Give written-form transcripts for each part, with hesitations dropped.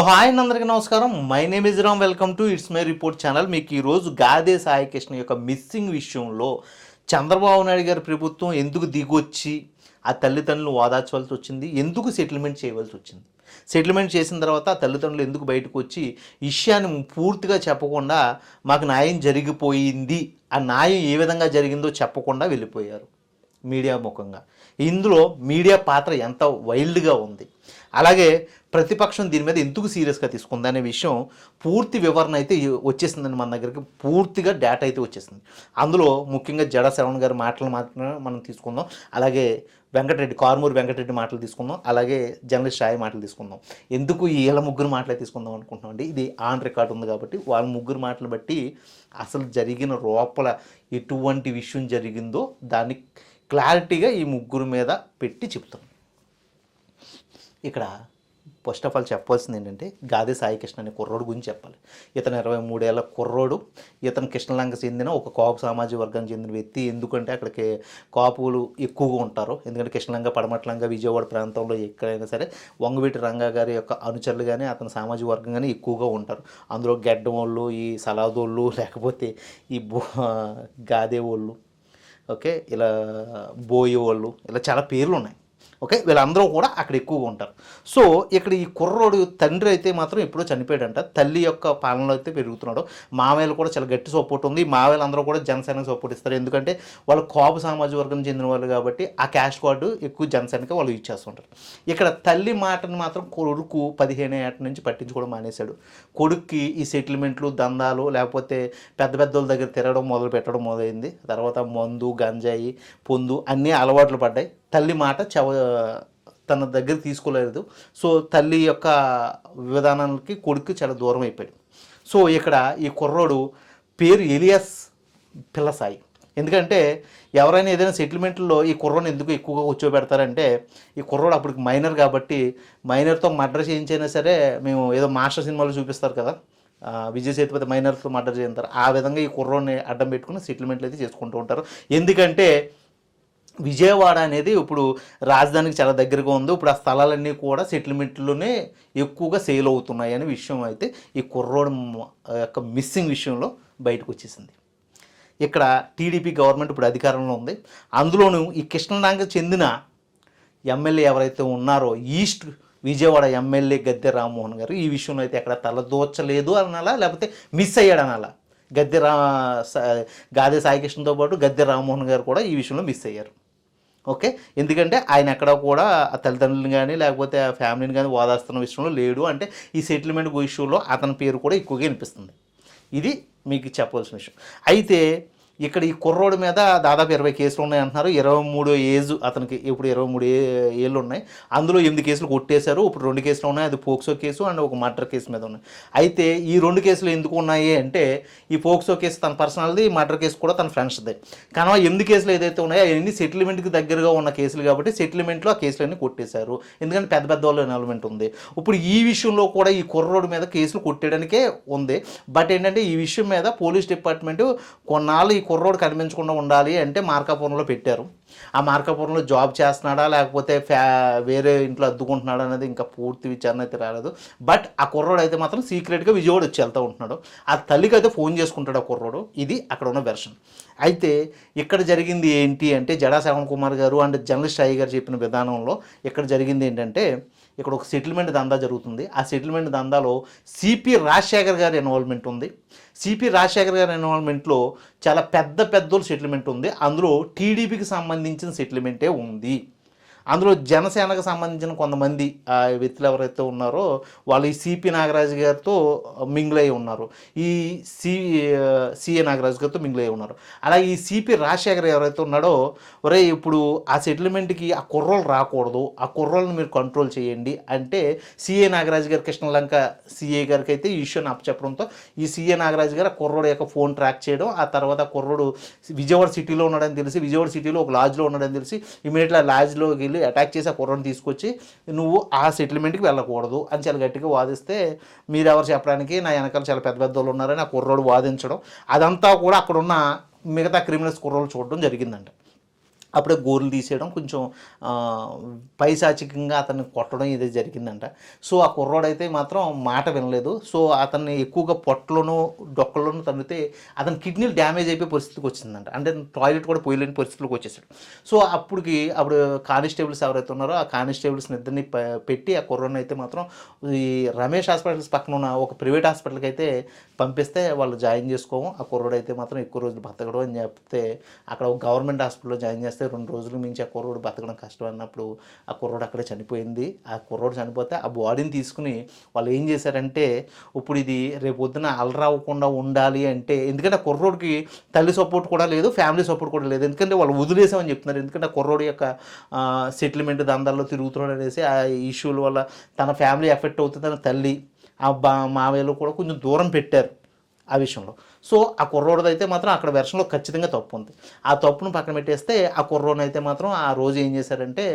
Hi అండి, అందరికీ నమస్కారం. My name is Ram. Welcome to it's my report channel. మీకు ఈరోజు గాదే సాయికృష్ణ యొక్క మిస్సింగ్ విషయంలో చంద్రబాబు నాయుడు గారి ప్రభుత్వం ఎందుకు దిగొచ్చి ఆ తల్లిదండ్రులు ఓదార్చవలసి వచ్చింది, ఎందుకు సెటిల్మెంట్ చేయవలసి వచ్చింది, సెటిల్మెంట్ చేసిన తర్వాత ఆ తల్లిదండ్రులు ఎందుకు బయటకు వచ్చి విషయాన్ని పూర్తిగా చెప్పకుండా మాకు న్యాయం జరిగిపోయింది, ఆ న్యాయం ఏ విధంగా జరిగిందో చెప్పకుండా వెళ్ళిపోయారు మీడియా ముఖంగా. ఇందులో మీడియా పాత్ర ఎంత వైల్డ్గా ఉంది, అలాగే ప్రతిపక్షం దీని మీద ఎందుకు సీరియస్గా తీసుకుంది అనే విషయం పూర్తి వివరణ అయితే వచ్చేసిందండి. మన దగ్గరికి పూర్తిగా డేటా అయితే వచ్చేసింది. అందులో ముఖ్యంగా జడ శ్రవణ్ గారి మాటలు మాత్రమే మనం తీసుకుందాం, అలాగే కారుమూరి వెంకటరెడ్డి మాటలు తీసుకుందాం, అలాగే జర్నలిస్ట్ సాయి మాటలు తీసుకుందాం. ఎందుకు వీళ్ళ ముగ్గురు మాటలే తీసుకుందాం అనుకుంటున్నాం అండి. ఇది ఆన్ రికార్డ్ ఉంది కాబట్టి వాళ్ళ ముగ్గురు మాటలు బట్టి అసలు జరిగిన లోపల ఎటువంటి విషయం జరిగిందో దాన్ని క్లారిటీగా ఈ ముగ్గురు మీద పెట్టి చెప్తాం. ఇక్కడ ఫస్ట్ ఆఫ్ ఆల్ చెప్పాల్సింది ఏంటంటే గాదే సాయికృష్ణ అనే కుర్రోడు గురించి చెప్పాలి. ఇతను 23 ఏళ్ళ కుర్రోడు. ఇతను కృష్ణలంక చెందిన ఒక కాపు సామాజిక వర్గానికి చెందిన వ్యక్తి. ఎందుకంటే అక్కడికి కాపులు ఎక్కువగా ఉంటారు. ఎందుకంటే కృష్ణలంక, పడమట్లంక, విజయవాడ ప్రాంతంలో ఎక్కడైనా సరే వంగవీటి రంగా గారి యొక్క అనుచరులు కానీ అతని సామాజిక వర్గం కానీ ఎక్కువగా ఉంటారు. అందులో గెడ్డం వాళ్ళు, ఈ సలాదోళ్ళు, లేకపోతే ఈ గాదే వాళ్ళు, ఓకే, ఇలా బోయే వాళ్ళు, ఇలా చాలా పేర్లు ఉన్నాయి. ఓకే, వీళ్ళందరూ కూడా అక్కడ ఎక్కువగా ఉంటారు. సో ఇక్కడ ఈ కుర్రోడు తండ్రి అయితే మాత్రం ఎప్పుడో చనిపోయాడంట. తల్లి యొక్క పాలనలో అయితే పెరుగుతున్నాడు. మామయ్యలు కూడా చాలా గట్టి సపోర్ట్ ఉంది. మామయ్యలు అందరూ కూడా జనసేనకు సపోర్ట్ ఇస్తారు. ఎందుకంటే వాళ్ళు కాపు సామాజిక వర్గం చెందిన వాళ్ళు కాబట్టి ఆ క్యాష్ కార్డు ఎక్కువ జనసేనకి వాళ్ళు ఇచ్చేస్తుంటారు. ఇక్కడ తల్లి మాటను మాత్రం కొడుకు 15 ఏళ్ళ నుంచి పట్టించుకోవడం మానేశాడు. కొడుక్కి ఈ సెటిల్మెంట్లు, దందాలు, లేకపోతే పెద్ద పెద్దోళ్ళ దగ్గర తిరగడం మొదలైంది. తర్వాత మందు, గంజాయి, పొందు అన్నీ అలవాట్లు పడ్డాయి. తల్లి మాట తన దగ్గర తీసుకోలేదు. సో తల్లి యొక్క విధానాలకి కొడుకు చాలా దూరం అయిపోయాడు. సో ఇక్కడ ఈ కుర్రోడు పేరు ఎలియాస్ పిల్లసాయి. ఎందుకంటే ఎవరైనా ఏదైనా సెటిల్మెంట్లో ఈ కుర్రోని ఎందుకు ఎక్కువగా కూర్చోబెడతారంటే, ఈ కుర్రోడు అప్పటికి మైనర్ కాబట్టి మైనర్తో మర్డర్ చేయించైనా సరే, మేము ఏదో మాస్టర్ సినిమాలో చూపిస్తారు కదా, విజయ్ సేతుపతి మైనర్తో మర్డర్ చేస్తారు, ఆ విధంగా ఈ కుర్రోని అడ్డం పెట్టుకుని సెటిల్మెంట్లు అయితే చేసుకుంటూ ఉంటారు. ఎందుకంటే విజయవాడ అనేది ఇప్పుడు రాజధానికి చాలా దగ్గరగా ఉంది. ఇప్పుడు ఆ స్థలాలన్నీ కూడా సెటిల్మెంట్లోనే ఎక్కువగా సేల్ అవుతున్నాయి అనే విషయం అయితే ఈ కుర్రోడు యొక్క మిస్సింగ్ విషయంలో బయటకు వచ్చేసింది. ఇక్కడ టీడీపీ గవర్నమెంట్ ఇప్పుడు అధికారంలో ఉంది. అందులోనూ ఈ కృష్ణలంక చెందిన ఎమ్మెల్యే ఎవరైతే ఉన్నారో, ఈస్ట్ విజయవాడ ఎమ్మెల్యే గద్దె రామ్మోహన్ గారు, ఈ విషయంలో అయితే ఎక్కడ తలదోచలేదు అనాలా, లేకపోతే మిస్ అయ్యాడు అనాలా. గాదే సాయికృష్ణతో పాటు గద్దె రామ్మోహన్ గారు కూడా ఈ విషయంలో మిస్ అయ్యారు. ఓకే, ఎందుకంటే ఆయన ఎక్కడ కూడా ఆ తల్లిదండ్రులను కానీ లేకపోతే ఆ ఫ్యామిలీని కానీ ఓదార్స్తున్న విషయంలో లేడు. అంటే ఈ సెటిల్మెంట్ విషయంలో అతని పేరు కూడా ఎక్కువగా వినిపిస్తుంది. ఇది మీకు చెప్పవలసిన విషయం. అయితే ఇక్కడ ఈ కుర్రోడి మీద దాదాపు 20 కేసులు ఉన్నాయి అంటున్నారు. 23 ఏజ్ అతనికి, ఇప్పుడు 23 ఏళ్ళు ఉన్నాయి. అందులో 8 కేసులు కొట్టేశారు. ఇప్పుడు 2 కేసులు ఉన్నాయి. అది పోక్సో కేసు అండ్ ఒక మర్డర్ కేసు మీద ఉన్నాయి. అయితే ఈ 2 కేసులు ఎందుకు ఉన్నాయి అంటే, ఈ పోక్సో కేసు తన పర్సనల్ది, మర్డర్ కేసు కూడా తన ఫ్రెండ్స్ది. కానీ ఆ 8 కేసులు ఏదైతే ఉన్నాయో అవన్నీ సెటిల్మెంట్కి దగ్గరగా ఉన్న కేసులు కాబట్టి సెటిల్మెంట్లో ఆ కేసులన్నీ కొట్టేశారు. ఎందుకంటే పెద్ద పెద్ద వాళ్ళు ఇన్వాల్వ్మెంట్ ఉంది. ఇప్పుడు ఈ విషయంలో కూడా ఈ కుర్రోడి మీద కేసులు కొట్టేయడానికే ఉంది. బట్ ఏంటంటే ఈ విషయం మీద పోలీస్ డిపార్ట్మెంట్ కొన్నాళ్ళు ఈ కుర్రోడు కనిపించకుండా ఉండాలి అంటే మార్కాపురంలో పెట్టారు. ఆ మార్కాపురంలో జాబ్ చేస్తున్నాడా లేకపోతే వేరే ఇంట్లో అద్దుకుంటున్నాడా అనేది ఇంకా పూర్తి విచారణ అయితే రాలేదు. బట్ ఆ కుర్రోడు అయితే మాత్రం సీక్రెట్గా విజయవాడ వచ్చి వెళ్తూ ఉంటున్నాడు. ఆ తల్లికి అయితే ఫోన్ చేసుకుంటాడు ఆ కుర్రోడు. ఇది అక్కడ ఉన్న వెర్షన్. అయితే ఇక్కడ జరిగింది ఏంటి అంటే, జడా శ్రవణ్ కుమార్ గారు అండ్ జర్నలిస్ట్ సాయి గారు చెప్పిన విధానంలో ఇక్కడ జరిగింది ఏంటంటే, ఇక్కడ ఒక సెటిల్మెంట్ దందా జరుగుతుంది. ఆ సెటిల్మెంట్ దందాలో సిపి రాజశేఖర్ గారి ఇన్వాల్వ్మెంట్ ఉంది. సిపి రాజశేఖర్ గారి ఇన్వాల్వ్మెంట్లో చాలా పెద్దోళ్ళ సెటిల్మెంట్ ఉంది. అందులో టీడీపీకి సంబంధించిన సెటిల్మెంటే ఉంది. అందులో జనసేనకు సంబంధించిన కొంతమంది వ్యక్తులు ఎవరైతే ఉన్నారో వాళ్ళు ఈ సిపి నాగరాజు గారితో మింగిల్ అయి ఉన్నారు. ఈ సిఏ నాగరాజు గారితో మింగిల్ అయి ఉన్నారు. అలాగే ఈ సిపి రాజశేఖర్ ఎవరైతే ఉన్నాడో, ఒరే ఇప్పుడు ఆ సెటిల్మెంట్కి ఆ కుర్రోళ్ళు రాకూడదు, ఆ కుర్రోళ్ళని మీరు కంట్రోల్ చేయండి అంటే సిఏ నాగరాజు గారు కృష్ణలంక సిఏ గారికి అయితే ఈ ఇష్యూని అప్పచెప్పడంతో ఈ సిఏ నాగరాజు గారు ఆ కుర్రోడు యొక్క ఫోన్ ట్రాక్ చేయడం, ఆ తర్వాత కుర్రోడు విజయవాడ సిటీలో ఉన్నాడని తెలిసి, విజయవాడ సిటీలో ఒక లాడ్జ్లో ఉన్నాడని తెలిసి ఇమీడియట్గా లాడ్జ్లోకి వెళ్ళి అటాక్ చేసి ఆ కుర్రను తీసుకొచ్చి నువ్వు ఆ సెటిల్మెంట్కి వెళ్ళకూడదు అని చాలా గట్టిగా వాదిస్తే, మీరెవరు చెప్పడానికి, నా వెనకాల చాలా పెద్ద వాళ్ళు ఉన్నారని ఆ కుర్రోడు వాదించడం, అదంతా కూడా అక్కడ ఉన్న మిగతా క్రిమినల్స్ కుర్రోళ్ళు చూడడం జరిగిందంట. అప్పుడే గోర్లు తీసేయడం, కొంచెం పైశాచికంగా అతన్ని కొట్టడం ఇది జరిగిందంట. సో ఆ కుర్రోడైతే మాత్రం మాట వినలేదు. సో అతన్ని ఎక్కువగా పొట్టలోనూ డొక్కల్లోనూ తన్నితే అతని కిడ్నీలు డ్యామేజ్ అయిపోయే పరిస్థితికి వచ్చిందంట. అంటే టాయిలెట్ కూడా పోయలేని పరిస్థితిలోకి వచ్చేసాడు. సో అప్పుడు కానిస్టేబుల్స్ ఎవరైతే ఉన్నారో ఆ కానిస్టేబుల్స్ని ఇద్దరిని పెట్టి ఆ కుర్రోని అయితే మాత్రం ఈ రమేష్ హాస్పిటల్స్ పక్కన ఉన్న ఒక ప్రైవేట్ హాస్పిటల్కి అయితే పంపిస్తే వాళ్ళు జాయిన్ చేసుకోము. ఆ కుర్రోడు అయితే మాత్రం ఎక్కువ రోజులు బతకడం అని చెప్తే అక్కడ ఒక గవర్నమెంట్ హాస్పిటల్లో జాయిన్ చేస్తే 2 రోజుల మించి ఆ కుర్రోడు బతకడం కష్టం అన్నప్పుడు ఆ కుర్రోడు అక్కడే చనిపోయింది. ఆ కుర్రోడు చనిపోతే ఆ బాడీని తీసుకుని వాళ్ళు ఏం చేశారంటే, ఇప్పుడు ఇది రేపు పొద్దున అలరావకుండా ఉండాలి అంటే, ఎందుకంటే ఆ కుర్రోడికి తల్లి సపోర్ట్ కూడా లేదు, ఫ్యామిలీ సపోర్ట్ కూడా లేదు. ఎందుకంటే వాళ్ళు వదిలేసామని చెప్తున్నారు. ఎందుకంటే ఆ కుర్రోడి యొక్క సెటిల్మెంట్ దందాల్లో తిరుగుతున్నాడు అనేసి ఆ ఇష్యూల వల్ల తన ఫ్యామిలీ ఎఫెక్ట్ అవుతుంది. తన తల్లి ఆ మావయ్యలు కూడా కొంచెం దూరం పెట్టారు ఆ విషయంలో. సో ఆ కుర్రోడిది అయితే మాత్రం అక్కడ వెర్షన్లో ఖచ్చితంగా తప్పు ఉంది. ఆ తప్పును పక్కన పెట్టేస్తే ఆ కుర్రోని అయితే మాత్రం ఆ రోజు ఏం చేశారంటే,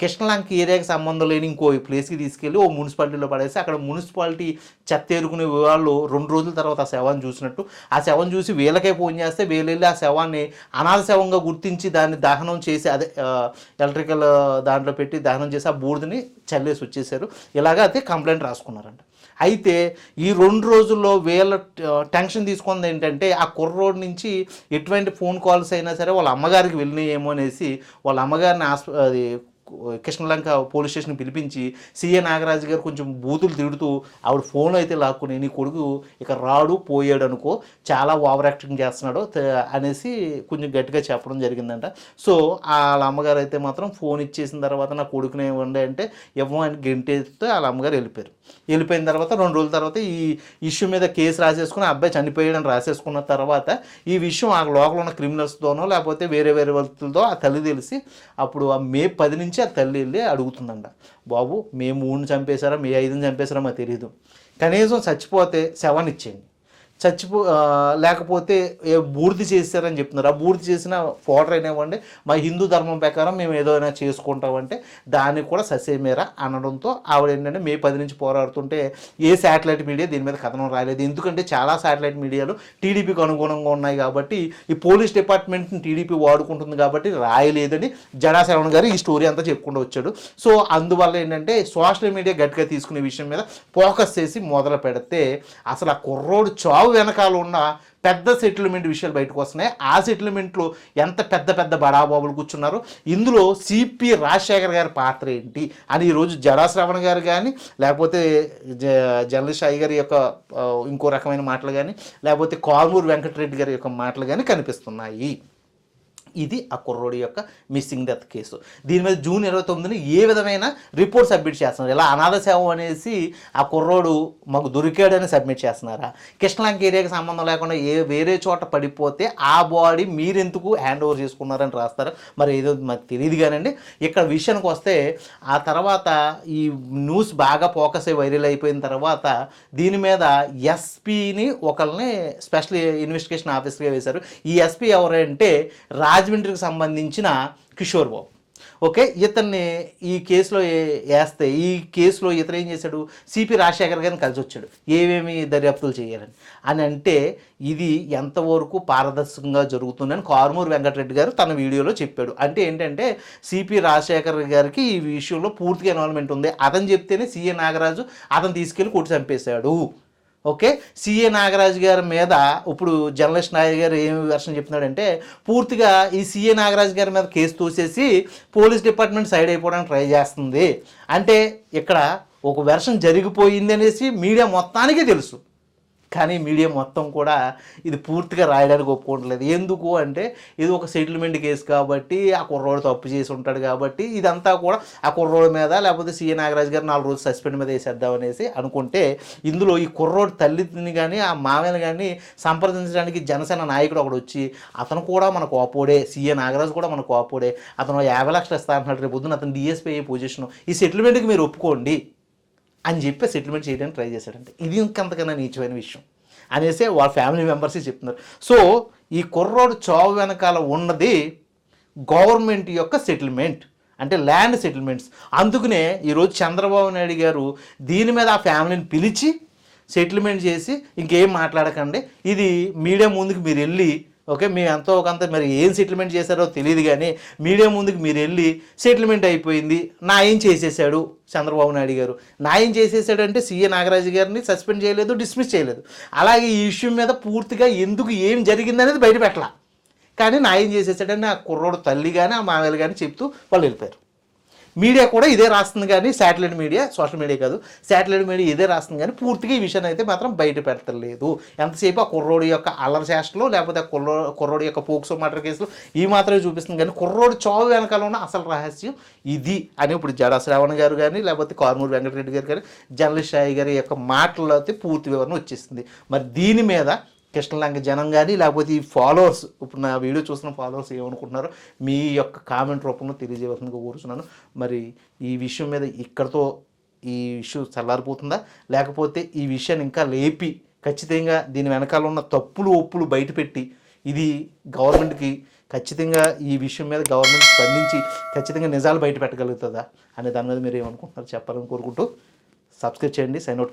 కృష్ణలంక ఏరియాకి సంబంధం లేని ఇంకో ప్లేస్కి తీసుకెళ్ళి ఓ మున్సిపాలిటీలో పడేసి అక్కడ మున్సిపాలిటీ చెత్త ఎరుకునే వాళ్ళు 2 రోజుల తర్వాత ఆ శవాన్ని చూసినట్టు, ఆ శవం చూసి వీళ్ళకే ఫోన్ చేస్తే వీళ్ళు వెళ్ళి ఆ శవాన్ని అనాథ శవంగా గుర్తించి దాన్ని దహనం చేసి అదే ఎలక్ట్రికల్ దాంట్లో పెట్టి దహనం చేసి ఆ బూడిదని చల్లేసి వచ్చేసారు. ఇలాగా అయితే కంప్లైంట్ రాసుకున్నారంట. అయితే ఈ 2 రోజుల్లో వీళ్ళ టెన్షన్ తీసుకుంది ఏంటంటే, ఆ కుర్రోడ్ నుంచి ఎటువంటి ఫోన్ కాల్స్ అయినా సరే వాళ్ళ అమ్మగారికి వెళ్ళినాయేమో అనేసి వాళ్ళ అమ్మగారిని అది కృష్ణలంక పోలీస్ స్టేషన్ పిలిపించి సిఏ నాగరాజు గారు కొంచెం బూతులు తిడుతూ ఆవిడ ఫోన్ అయితే లాక్కుని, నీ కొడుకు ఇక రాడు పోయాడు అనుకో, చాలా ఓవర్ యాక్టింగ్ చేస్తున్నాడు అనేసి కొంచెం గట్టిగా చెప్పడం జరిగిందంట. సో వాళ్ళ అమ్మగారు అయితే మాత్రం ఫోన్ ఇచ్చేసిన తర్వాత నా కొడుకునే ఇవ్వండి అంటే ఇవ్వమని గెంటేస్తే వాళ్ళ అమ్మగారు వెళ్ళిపోయిన తర్వాత 2 రోజుల తర్వాత ఈ ఇష్యూ మీద కేసు రాసేసుకుని అబ్బాయి చనిపోయాడని రాసేసుకున్న తర్వాత ఈ విషయం ఆ లోపల ఉన్న క్రిమినల్స్తోనో లేకపోతే వేరే వ్యక్తులతో ఆ తల్లి తెలిసి అప్పుడు ఆ మే 10 నుంచి ఆ తల్లి వెళ్ళి అడుగుతుందంట, బాబు మే 3 చంపేశారా మే 5 చంపేశారా మాకు తెలియదు, కనీసం చచ్చిపోతే శవాన్ని ఇచ్చేయండి, లేకపోతే బూర్తి చేశారని చెప్తున్నారు. ఆ బూర్తి చేసిన ఫోటో అయినామంటే మా హిందూ ధర్మం ప్రకారం మేము ఏదైనా చేసుకుంటామంటే దానికి కూడా ససేమేరా అనడంతో ఆవిడ ఏంటంటే మే 10 నుంచి పోరాడుతుంటే ఏ శాటిలైట్ మీడియా దీని మీద కథనం రాలేదు. ఎందుకంటే చాలా శాటిలైట్ మీడియాలు టీడీపీకి అనుగుణంగా ఉన్నాయి కాబట్టి, ఈ పోలీస్ డిపార్ట్మెంట్ని టీడీపీ వాడుకుంటుంది కాబట్టి రాయలేదని జడా శ్రవణ్ గారు ఈ స్టోరీ అంతా చెప్పుకుంటూ వచ్చాడు. సో అందువల్ల ఏంటంటే సోషల్ మీడియా గట్టిగా తీసుకునే విషయం మీద ఫోకస్ చేసి మొదలు పెడితే అసలు ఆ కుర్రోడు చావు వెనకాల ఉన్న పెద్ద సెటిల్మెంట్ విషయాలు బయటకు వస్తున్నాయి. ఆ సెటిల్మెంట్లో ఎంత పెద్ద పెద్ద బడాబాబులు కూర్చున్నారు, ఇందులో సిపి రాజశేఖర్ గారి పాత్ర ఏంటి అని ఈరోజు జడా శ్రవణ్ గారు కానీ లేకపోతే జర్నలిస్ట్ అయ్య గారి యొక్క ఇంకో రకమైన మాటలు కానీ లేకపోతే కాల్మూరు వెంకటరెడ్డి గారి యొక్క మాటలు కానీ కనిపిస్తున్నాయి. ఇది ఆ కుర్రోడి యొక్క మిస్సింగ్ డెత్ కేసు. దీని మీద జూన్ 29ని ఏ విధమైన రిపోర్ట్ సబ్మిట్ చేస్తున్నారు? ఇలా అనాథ సేవ అనేసి ఆ కుర్రోడు మాకు దొరికాడని సబ్మిట్ చేస్తున్నారా? కృష్ణలంక ఏరియాకి సంబంధం లేకుండా వేరే చోట పడిపోతే ఆ బాడీ మీరెందుకు హ్యాండ్ ఓవర్ చేసుకున్నారని రాస్తారా? మరి ఏదో మాకు తెలియదు కానండి. ఇక్కడ విషయానికి వస్తే ఆ తర్వాత ఈ న్యూస్ బాగా ఫోకస్ అయ్యి వైరల్ అయిపోయిన తర్వాత దీని మీద ఎస్పీని ఒకరిని స్పెషల్ ఇన్వెస్టిగేషన్ ఆఫీసర్గా వేశారు. ఈ ఎస్పీ ఎవరంటే రాజమండ్రికి సంబంధించిన కిషోర్ బాబు. ఓకే, ఇతన్ని ఈ కేసులో వేస్తే ఈ కేసులో ఇతను ఏం చేశాడు, సిపి రాజశేఖర్ గారిని కలిసి వచ్చాడు ఏమేమి దర్యాప్తులు చేయాలని అని. అంటే ఇది ఎంతవరకు పారదర్శకంగా జరుగుతుందని కారుమూరు వెంకటరెడ్డి గారు తన వీడియోలో చెప్పాడు. అంటే ఏంటంటే సిపి రాజశేఖర్ గారికి ఈ విషయంలో పూర్తిగా ఇన్వాల్వ్మెంట్ ఉంది. అతను చెప్తేనే సిఏ నాగరాజు అతను తీసుకెళ్ళి కొట్టి చంపేశాడు. ఓకే, సిఏ నాగరాజు గారి మీద ఇప్పుడు జర్నలిస్ట్ నాయక్ గారు ఏమి వెర్షన్ చెప్తున్నాడంటే, పూర్తిగా ఈ సిఏ నాగరాజు గారి మీద కేసు తోసేసి పోలీస్ డిపార్ట్మెంట్ సైడ్ అయిపోవడానికి ట్రై చేస్తుంది. అంటే ఇక్కడ ఒక వెర్షన్ జరిగిపోయింది అనేసి మీడియా మొత్తానికి తెలుసు, కానీ మీడియా మొత్తం కూడా ఇది పూర్తిగా రాయడానికి ఒప్పుకోవట్లేదు. ఎందుకు అంటే ఇది ఒక సెటిల్మెంట్ కేసు కాబట్టి, ఆ కుర్రోడు తప్పు చేసి ఉంటాడు కాబట్టి ఇదంతా కూడా ఆ కుర్రోడు మీద లేకపోతే సిఏ నాగరాజు గారు 4 రోజులు సస్పెండ్ మీద వేసేద్దామనేసి అనుకుంటే, ఇందులో ఈ కుర్రోడు తల్లిని కానీ ఆ మామయ్యని కానీ సంప్రదించడానికి జనసేన నాయకుడు ఒకడు వచ్చి అతను కూడా మన కోపోడే, సిఏ నాగరాజు కూడా మన కోపోడే, అతను 50 లక్షలు ఇస్తా అంటున్నాడు, రేపు పొద్దున అతను డిఎస్పీ అయ్యే పొజిషను, ఈ సెటిల్మెంట్కి మీరు ఒప్పుకోండి అని చెప్పి సెటిల్మెంట్ చేయడానికి ట్రై చేశాడంటే ఇది ఇంకంతకన్నా నీచమైన విషయం అనేసి వాళ్ళ ఫ్యామిలీ మెంబర్స్ చెప్తున్నారు. సో ఈ కుర్రోడు చావు వెనకాల ఉన్నది గవర్నమెంట్ యొక్క సెటిల్మెంట్, అంటే ల్యాండ్ సెటిల్మెంట్స్. అందుకనే ఈరోజు చంద్రబాబు నాయుడు గారు దీని మీద ఆ ఫ్యామిలీని పిలిచి సెటిల్మెంట్ చేసి ఇంకేం మాట్లాడకండి, ఇది మీడియా ముందుకు మీరు వెళ్ళి ఓకే, మేము ఎంతో ఒకంత మరి ఏం సెటిల్మెంట్ చేశారో తెలియదు, కానీ మీడియా ముందుకు మీరు వెళ్ళి సెటిల్మెంట్ అయిపోయింది, న్యాయం చేసేసాడు చంద్రబాబు నాయుడు గారు. న్యాయం చేసేసాడంటే సీఏ నాగరాజు గారిని సస్పెండ్ చేయలేదు, డిస్మిస్ చేయలేదు. అలాగే ఈ ఇష్యూ మీద పూర్తిగా ఎందుకు ఏం జరిగిందనేది బయట పెట్టాల, కానీ న్యాయం చేసేసాడని ఆ కుర్రోడు తల్లి కానీ ఆ మామయ్యలు కానీ చెప్తూ వాళ్ళు వెళ్ళిపోయారు. మీడియా కూడా ఇదే రాస్తుంది, కానీ శాటిలైట్ మీడియా, సోషల్ మీడియా కాదు, శాటిలైట్ మీడియా ఇదే రాస్తుంది, కానీ పూర్తిగా ఈ విషయాన్ని అయితే మాత్రం బయట పెట్టలేదు. ఎంతసేపు ఆ కుర్రోడి యొక్క అల్లరి చేష్టలు, లేకపోతే ఆ కుర్రోడి యొక్క పోక్సో మర్డర్ కేసులు ఈ మాత్రమే చూపిస్తుంది, కానీ కుర్రోడి చావు వెనకాల ఉన్న అసలు రహస్యం ఇది అని ఇప్పుడు జడా శ్రావణ్ గారు కానీ, లేకపోతే కారుమూరి వెంకటరెడ్డి గారు కానీ, జర్నలిస్ట్ సాయి గారి యొక్క మాటల్లో అయితే పూర్తి వివరణ వచ్చేస్తుంది. మరి దీని మీద కృష్ణలంక జనం కానీ, లేకపోతే ఈ ఫాలోవర్స్, ఇప్పుడు నా వీడియో చూస్తున్న ఫాలోవర్స్ ఏమనుకుంటున్నారో మీ యొక్క కామెంట్ రూపంలో తెలియజేయవలసిందిగా కోరుతున్నాను. మరి ఈ విషయం మీద ఇక్కడతో ఈ ఇష్యూ చల్లారిపోతుందా, లేకపోతే ఈ విషయాన్ని ఇంకా లేపి ఖచ్చితంగా దీని వెనకాల ఉన్న తప్పులు ఒప్పులు బయటపెట్టి ఇది గవర్నమెంట్కి ఖచ్చితంగా ఈ విషయం మీద గవర్నమెంట్ స్పందించి ఖచ్చితంగా నిజాలు బయట పెట్టగలుగుతుందా అనే దాని మీద మీరు ఏమనుకుంటున్నారు చెప్పాలని కోరుకుంటూ సబ్స్క్రైబ్ చేయండి. Sign out.